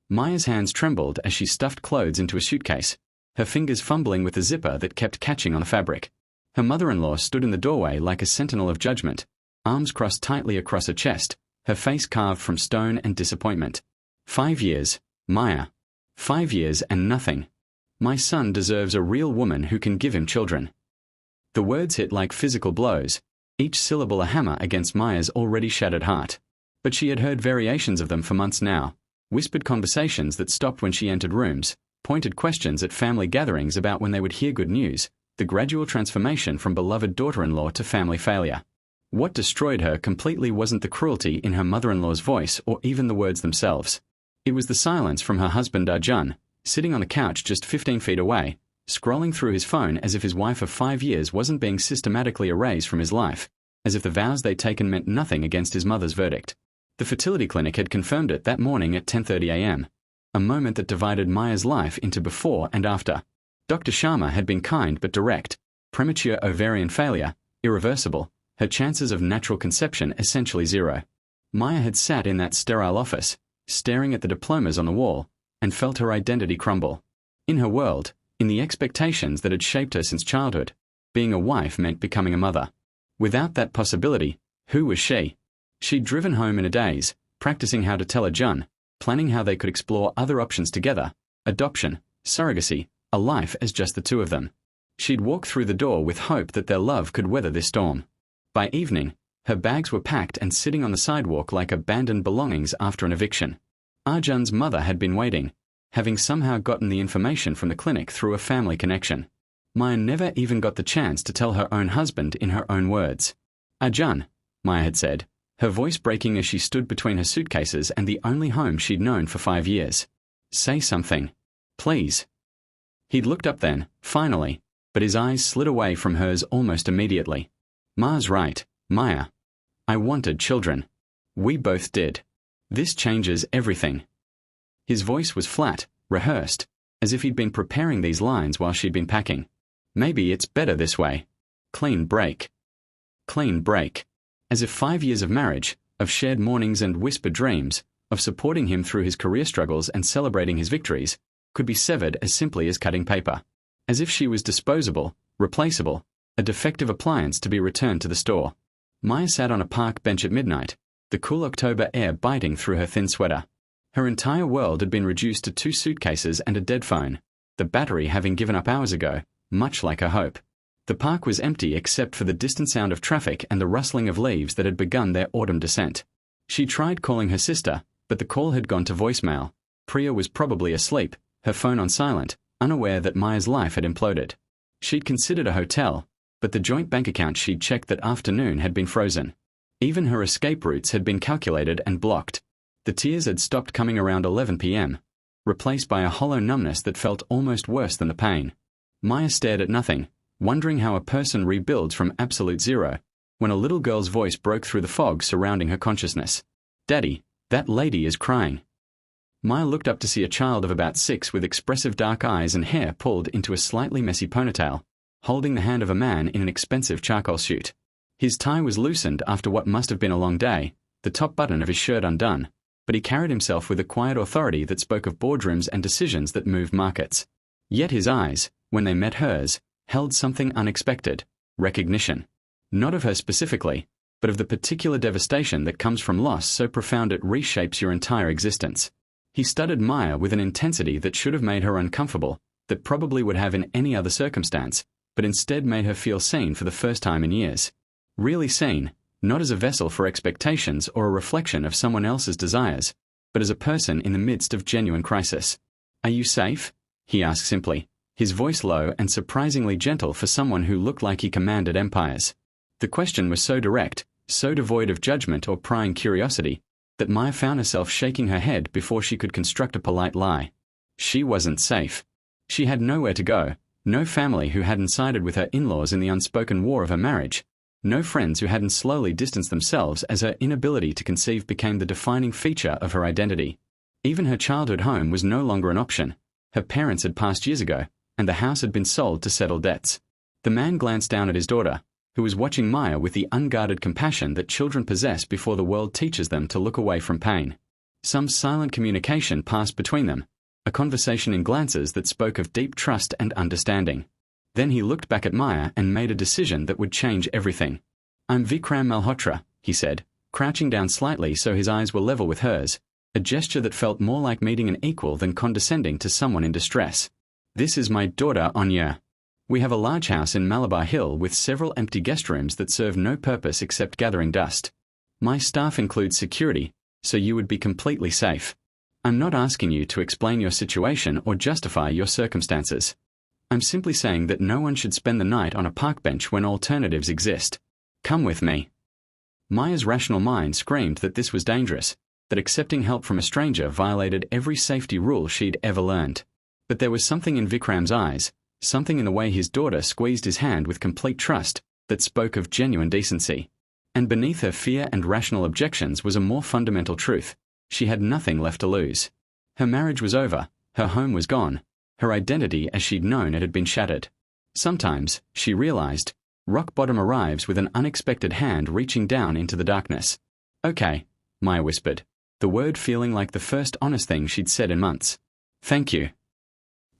Maya's hands trembled as she stuffed clothes into a suitcase, her fingers fumbling with the zipper that kept catching on the fabric. Her mother-in-law stood in the doorway like a sentinel of judgment, arms crossed tightly across her chest, her face carved from stone and disappointment. 5 years, Maya. 5 years and nothing. My son deserves a real woman who can give him children. The words hit like physical blows, each syllable a hammer against Maya's already shattered heart. But she had heard variations of them for months now, whispered conversations that stopped when she entered rooms, pointed questions at family gatherings about when they would hear good news, the gradual transformation from beloved daughter-in-law to family failure. What destroyed her completely wasn't the cruelty in her mother-in-law's voice or even the words themselves. It was the silence from her husband Arjun, sitting on the couch just 15 feet away, scrolling through his phone as if his wife of 5 years wasn't being systematically erased from his life, as if the vows they'd taken meant nothing against his mother's verdict. The fertility clinic had confirmed it that morning at 10:30 a.m., a moment that divided Maya's life into before and after. Dr. Sharma had been kind but direct. Premature ovarian failure, irreversible, her chances of natural conception essentially zero. Maya had sat in that sterile office, staring at the diplomas on the wall, and felt her identity crumble. In her world, in the expectations that had shaped her since childhood, being a wife meant becoming a mother. Without that possibility, who was she? She'd driven home in a daze, practicing how to tell Arjun, planning how they could explore other options together, adoption, surrogacy, a life as just the two of them. She'd walk through the door with hope that their love could weather this storm. By evening, her bags were packed and sitting on the sidewalk like abandoned belongings after an eviction. Arjun's mother had been waiting, having somehow gotten the information from the clinic through a family connection. Maya never even got the chance to tell her own husband in her own words. Arjun, Maya had said, her voice breaking as she stood between her suitcases and the only home she'd known for 5 years. Say something. Please. He'd looked up then, finally, but his eyes slid away from hers almost immediately. Ma's right, Maya. I wanted children. We both did. This changes everything. His voice was flat, rehearsed, as if he'd been preparing these lines while she'd been packing. Maybe it's better this way. Clean break. Clean break. As if 5 years of marriage, of shared mornings and whispered dreams, of supporting him through his career struggles and celebrating his victories, could be severed as simply as cutting paper. As if she was disposable, replaceable, a defective appliance to be returned to the store. Maya sat on a park bench at midnight, the cool October air biting through her thin sweater. Her entire world had been reduced to 2 suitcases and a dead phone, the battery having given up hours ago, much like her hope. The park was empty except for the distant sound of traffic and the rustling of leaves that had begun their autumn descent. She tried calling her sister, but the call had gone to voicemail. Priya was probably asleep, her phone on silent, unaware that Maya's life had imploded. She'd considered a hotel, but the joint bank account she'd checked that afternoon had been frozen. Even her escape routes had been calculated and blocked. The tears had stopped coming around 11 p.m., replaced by a hollow numbness that felt almost worse than the pain. Maya stared at nothing, wondering how a person rebuilds from absolute zero, when a little girl's voice broke through the fog surrounding her consciousness. Daddy, that lady is crying. Maya looked up to see a child of about 6 with expressive dark eyes and hair pulled into a slightly messy ponytail, holding the hand of a man in an expensive charcoal suit. His tie was loosened after what must have been a long day, the top button of his shirt undone, but he carried himself with a quiet authority that spoke of boardrooms and decisions that moved markets. Yet his eyes, when they met hers, held something unexpected, recognition. Not of her specifically, but of the particular devastation that comes from loss so profound it reshapes your entire existence. He studied Maya with an intensity that should have made her uncomfortable, that probably would have in any other circumstance, but instead made her feel seen for the first time in years. Really seen, not as a vessel for expectations or a reflection of someone else's desires, but as a person in the midst of genuine crisis. Are you safe? He asked simply, his voice low and surprisingly gentle for someone who looked like he commanded empires. The question was so direct, so devoid of judgment or prying curiosity, that Maya found herself shaking her head before she could construct a polite lie. She wasn't safe. She had nowhere to go, no family who hadn't sided with her in-laws in the unspoken war of her marriage, no friends who hadn't slowly distanced themselves as her inability to conceive became the defining feature of her identity. Even her childhood home was no longer an option. Her parents had passed years ago, and the house had been sold to settle debts. The man glanced down at his daughter, who was watching Maya with the unguarded compassion that children possess before the world teaches them to look away from pain. Some silent communication passed between them, a conversation in glances that spoke of deep trust and understanding. Then he looked back at Maya and made a decision that would change everything. "I'm Vikram Malhotra," he said, crouching down slightly so his eyes were level with hers, a gesture that felt more like meeting an equal than condescending to someone in distress. "This is my daughter, Anya. We have a large house in Malabar Hill with several empty guest rooms that serve no purpose except gathering dust. My staff includes security, so you would be completely safe. I'm not asking you to explain your situation or justify your circumstances. I'm simply saying that no one should spend the night on a park bench when alternatives exist. Come with me." Maya's rational mind screamed that this was dangerous, that accepting help from a stranger violated every safety rule she'd ever learned. But there was something in Vikram's eyes, something in the way his daughter squeezed his hand with complete trust, that spoke of genuine decency. And beneath her fear and rational objections was a more fundamental truth. She had nothing left to lose. Her marriage was over, her home was gone, her identity as she'd known it had been shattered. Sometimes, she realized, rock bottom arrives with an unexpected hand reaching down into the darkness. "Okay," Maya whispered, the word feeling like the first honest thing she'd said in months. "Thank you."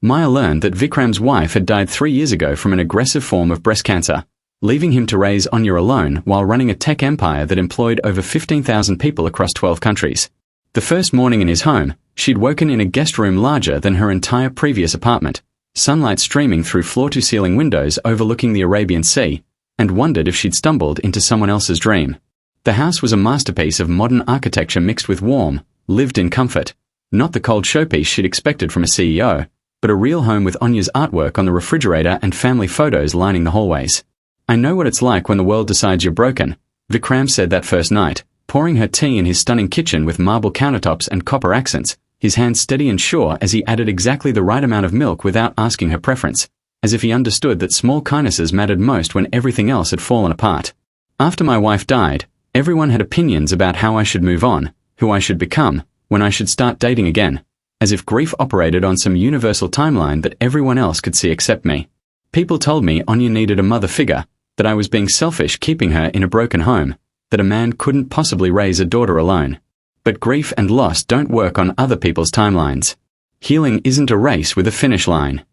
Maya learned that Vikram's wife had died 3 years ago from an aggressive form of breast cancer, leaving him to raise Anya alone while running a tech empire that employed over 15,000 people across 12 countries. The first morning in his home, she'd woken in a guest room larger than her entire previous apartment, sunlight streaming through floor-to-ceiling windows overlooking the Arabian Sea, and wondered if she'd stumbled into someone else's dream. The house was a masterpiece of modern architecture mixed with warm, lived-in comfort, not the cold showpiece she'd expected from a CEO, but a real home with Anya's artwork on the refrigerator and family photos lining the hallways. "I know what it's like when the world decides you're broken," Vikram said that first night, pouring her tea in his stunning kitchen with marble countertops and copper accents, his hand steady and sure as he added exactly the right amount of milk without asking her preference, as if he understood that small kindnesses mattered most when everything else had fallen apart. "After my wife died, everyone had opinions about how I should move on, who I should become, when I should start dating again, as if grief operated on some universal timeline that everyone else could see except me. People told me Anya needed a mother figure, that I was being selfish keeping her in a broken home, that a man couldn't possibly raise a daughter alone. But grief and loss don't work on other people's timelines. Healing isn't a race with a finish line."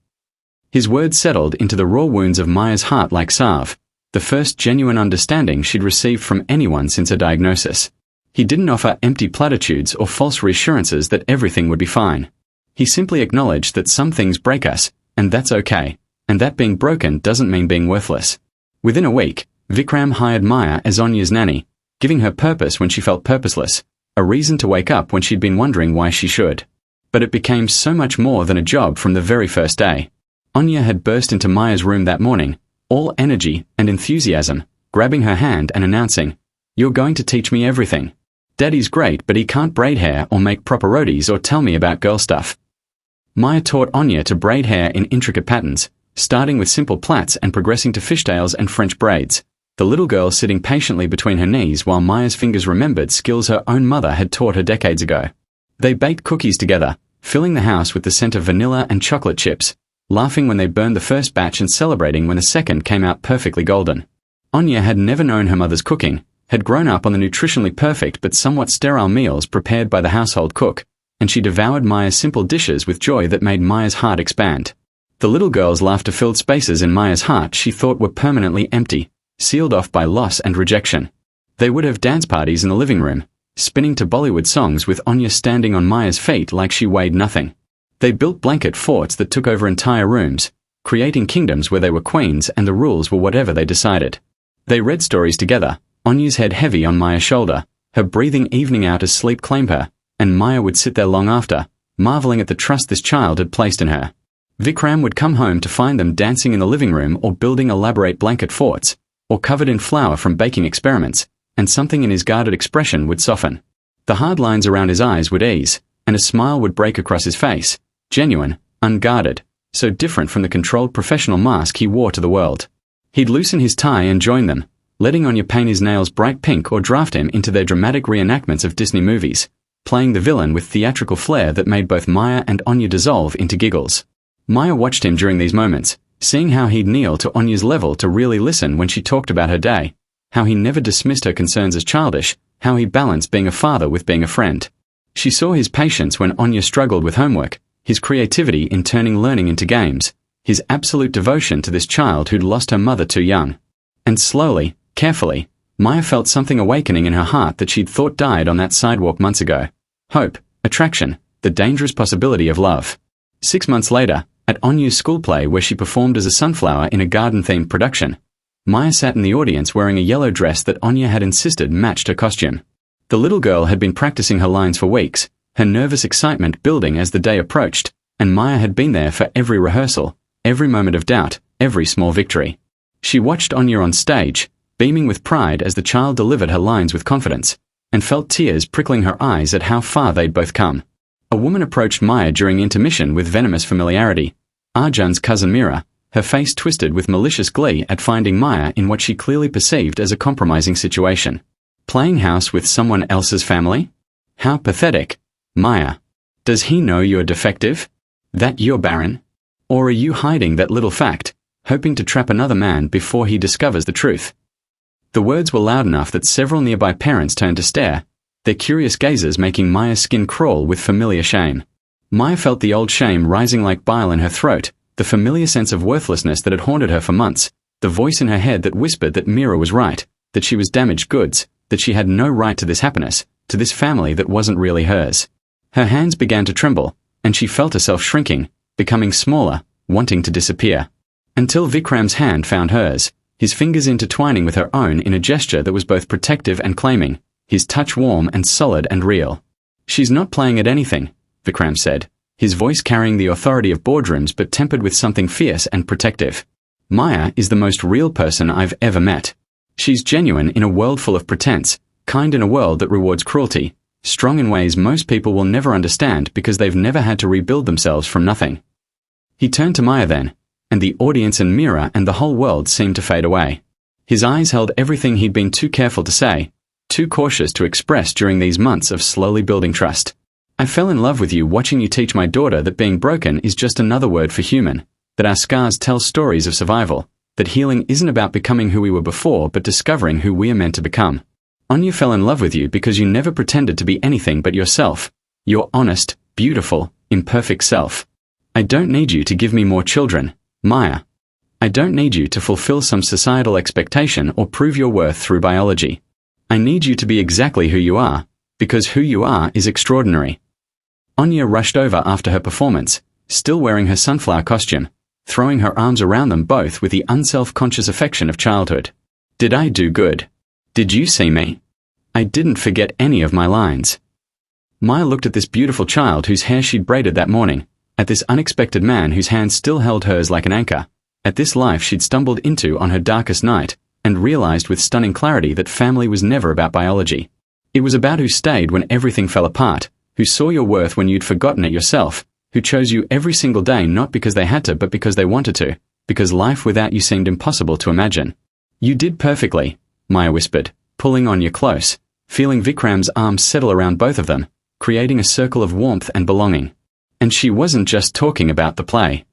His words settled into the raw wounds of Maya's heart like salve, the first genuine understanding she'd received from anyone since her diagnosis. He didn't offer empty platitudes or false reassurances that everything would be fine. He simply acknowledged that some things break us, and that's okay, and that being broken doesn't mean being worthless. Within a week, Vikram hired Maya as Anya's nanny, giving her purpose when she felt purposeless, a reason to wake up when she'd been wondering why she should. But it became so much more than a job from the very first day. Anya had burst into Maya's room that morning, all energy and enthusiasm, grabbing her hand and announcing, "You're going to teach me everything. Daddy's great, but he can't braid hair or make proper rotis or tell me about girl stuff." Maya taught Anya to braid hair in intricate patterns, starting with simple plaits and progressing to fishtails and French braids, the little girl sitting patiently between her knees while Maya's fingers remembered skills her own mother had taught her decades ago. They baked cookies together, filling the house with the scent of vanilla and chocolate chips, laughing when they burned the first batch and celebrating when the second came out perfectly golden. Anya had never known her mother's cooking, had grown up on the nutritionally perfect but somewhat sterile meals prepared by the household cook, and she devoured Maya's simple dishes with joy that made Maya's heart expand. The little girl's laughter-filled spaces in Maya's heart she thought were permanently empty, sealed off by loss and rejection. They would have dance parties in the living room, spinning to Bollywood songs with Anya standing on Maya's feet like she weighed nothing. They built blanket forts that took over entire rooms, creating kingdoms where they were queens and the rules were whatever they decided. They read stories together, Anya's head heavy on Maya's shoulder, her breathing evening out as sleep claimed her, and Maya would sit there long after, marveling at the trust this child had placed in her. Vikram would come home to find them dancing in the living room or building elaborate blanket forts, or covered in flour from baking experiments, and something in his guarded expression would soften. The hard lines around his eyes would ease, and a smile would break across his face, genuine, unguarded, so different from the controlled professional mask he wore to the world. He'd loosen his tie and join them, letting Anya paint his nails bright pink or draft him into their dramatic reenactments of Disney movies, playing the villain with theatrical flair that made both Maya and Anya dissolve into giggles. Maya watched him during these moments, seeing how he'd kneel to Anya's level to really listen when she talked about her day, how he never dismissed her concerns as childish, how he balanced being a father with being a friend. She saw his patience when Anya struggled with homework, his creativity in turning learning into games, his absolute devotion to this child who'd lost her mother too young. And slowly, carefully, Maya felt something awakening in her heart that she'd thought died on that sidewalk months ago. Hope, attraction, the dangerous possibility of love. 6 months later, at Anya's school play where she performed as a sunflower in a garden-themed production, Maya sat in the audience wearing a yellow dress that Anya had insisted matched her costume. The little girl had been practicing her lines for weeks, her nervous excitement building as the day approached, and Maya had been there for every rehearsal, every moment of doubt, every small victory. She watched Anya on stage, beaming with pride as the child delivered her lines with confidence, and felt tears prickling her eyes at how far they'd both come. A woman approached Maya during intermission with venomous familiarity. Arjun's cousin Mira, her face twisted with malicious glee at finding Maya in what she clearly perceived as a compromising situation. Playing house with someone else's family? How pathetic. Maya. Does he know you're defective? That you're barren? Or are you hiding that little fact, hoping to trap another man before he discovers the truth? The words were loud enough that several nearby parents turned to stare, their curious gazes making Maya's skin crawl with familiar shame. Maya felt the old shame rising like bile in her throat, the familiar sense of worthlessness that had haunted her for months, the voice in her head that whispered that Mira was right, that she was damaged goods, that she had no right to this happiness, to this family that wasn't really hers. Her hands began to tremble, and she felt herself shrinking, becoming smaller, wanting to disappear. Until Vikram's hand found hers, his fingers intertwining with her own in a gesture that was both protective and claiming, his touch warm and solid and real. She's not playing at anything, Vikram said, his voice carrying the authority of boardrooms but tempered with something fierce and protective. Maya is the most real person I've ever met. She's genuine in a world full of pretense, kind in a world that rewards cruelty, strong in ways most people will never understand because they've never had to rebuild themselves from nothing. He turned to Maya then, and the audience and Mira and the whole world seemed to fade away. His eyes held everything he'd been too careful to say, too cautious to express during these months of slowly building trust. I fell in love with you watching you teach my daughter that being broken is just another word for human, that our scars tell stories of survival, that healing isn't about becoming who we were before but discovering who we are meant to become. Anya fell in love with you because you never pretended to be anything but yourself, your honest, beautiful, imperfect self. I don't need you to give me more children, Maya. I don't need you to fulfill some societal expectation or prove your worth through biology. I need you to be exactly who you are, because who you are is extraordinary. Anya rushed over after her performance, still wearing her sunflower costume, throwing her arms around them both with the unself-conscious affection of childhood. Did I do good? Did you see me? I didn't forget any of my lines. Maya looked at this beautiful child whose hair she'd braided that morning, at this unexpected man whose hand still held hers like an anchor, at this life she'd stumbled into on her darkest night, and realized with stunning clarity that family was never about biology. It was about who stayed when everything fell apart, who saw your worth when you'd forgotten it yourself, who chose you every single day not because they had to but because they wanted to, because life without you seemed impossible to imagine. You did perfectly, Maya whispered, pulling Anya close, feeling Vikram's arms settle around both of them, creating a circle of warmth and belonging. And she wasn't just talking about the play.